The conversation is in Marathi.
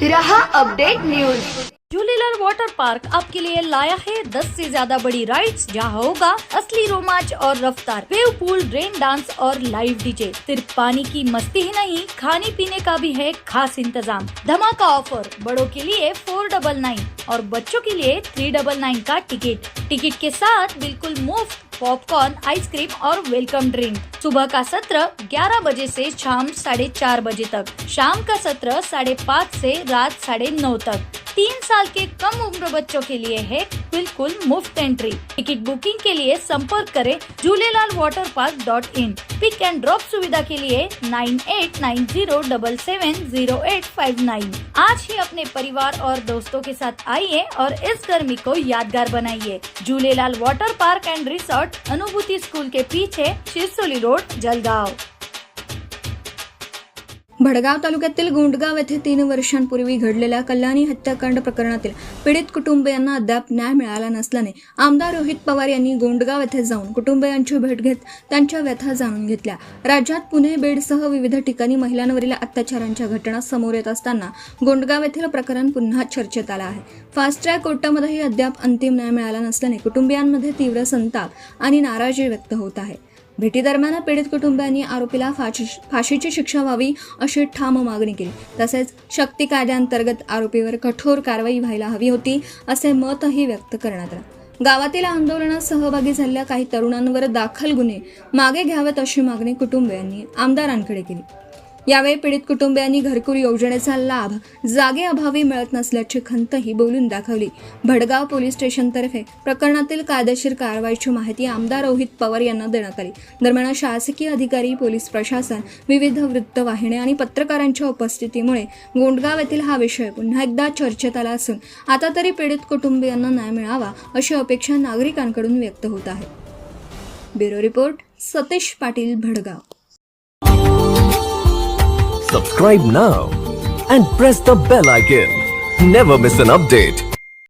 रहा update news. Jhulelal water park आपके लिए लाया है 10 से ज्यादा बड़ी राइड्स, जहां होगा असली रोमांच और रफ्तार, वेव पूल, रेन डांस और लाइव डीजे। सिर्फ पानी की मस्ती ही नहीं, खाने पीने का भी है खास इंतजाम। धमाका ऑफर, बड़ों के लिए 499 और बच्चों के लिए 399 का टिकट के साथ बिल्कुल मुफ्त पॉपकॉर्न, आइसक्रीम और वेलकम ड्रिंक। सुबह का सत्र 11 बजे से शाम 4:30 बजे तक, शाम का सत्र 5:30 से रात 9:30 तक। 3 साल के कम उम्र बच्चों के लिए है बिल्कुल मुफ्त एंट्री। टिकट बुकिंग के लिए संपर्क करें jhulelalwaterpark.in। पिक एंड ड्रॉप सुविधा के लिए 9890770859। आज ही अपने परिवार और दोस्तों के साथ आइए और इस गर्मी को यादगार बनाइए। Jhulelal water park end resort, अनुभूति स्कूल के पीछे, शिरसोली रोड, जलगाव। भडगाव तालुक्यातील गोंडगाव येथे 3 वर्षांपूर्वी घडलेल्या कल्याणी हत्याकांड प्रकरणातील पीडित कुटुंबियांना अद्याप न्याय मिळाला नसल्याने आमदार रोहित पवार यांनी गोंडगाव येथे जाऊन कुटुंबियांची भेट घेत त्यांच्या व्यथा जाणून घेतल्या। राज्यात पुणे, बीडसह विविध ठिकाणी महिलांवरील अत्याचारांच्या घटना समोर येत असताना गोंडगाव येथील प्रकरण पुन्हा चर्चेत आलं आहे। फास्ट ट्रॅक कोर्टामध्येही अद्याप अंतिम न्याय मिळाला नसल्याने कुटुंबियांमध्ये तीव्र संताप आणि नाराजी व्यक्त होत आहे। भेटीदरम्यान पीडित कुटुंबियांनी आरोपीला फाशीची शिक्षा व्हावी अशी ठाम मागणी केली। तसेच शक्ती कायद्याअंतर्गत आरोपीवर कठोर कारवाई व्हायला हवी होती असे मतही व्यक्त करण्यात आले। गावातील आंदोलनात सहभागी झालेल्या काही तरुणांवर दाखल गुन्हे मागे घ्यावेत अशी मागणी कुटुंबियांनी आमदारांकडे केली। यावेळी पीडित कुटुंबियांनी घरकुल योजनेचा लाभ जागेअभावी मिळत नसल्याची खंतही बोलून दाखवली। भडगाव पोलीस स्टेशनतर्फे प्रकरणातील कायदेशीर कारवाईची माहिती आमदार रोहित पवार यांना देण्यात आली। दरम्यान शासकीय अधिकारी, पोलीस प्रशासन, विविध वृत्तवाहिन्या आणि पत्रकारांच्या उपस्थितीमुळे गोंडगाव येथील हा विषय पुन्हा एकदा चर्चेत आला असून आता तरी पीडित कुटुंबियांना न्याय मिळावा अशी अपेक्षा नागरिकांकडून व्यक्त होत आहे। Bureau report, Satish Patil, Bhadgaon. Subscribe now and press the bell icon. Never miss an update.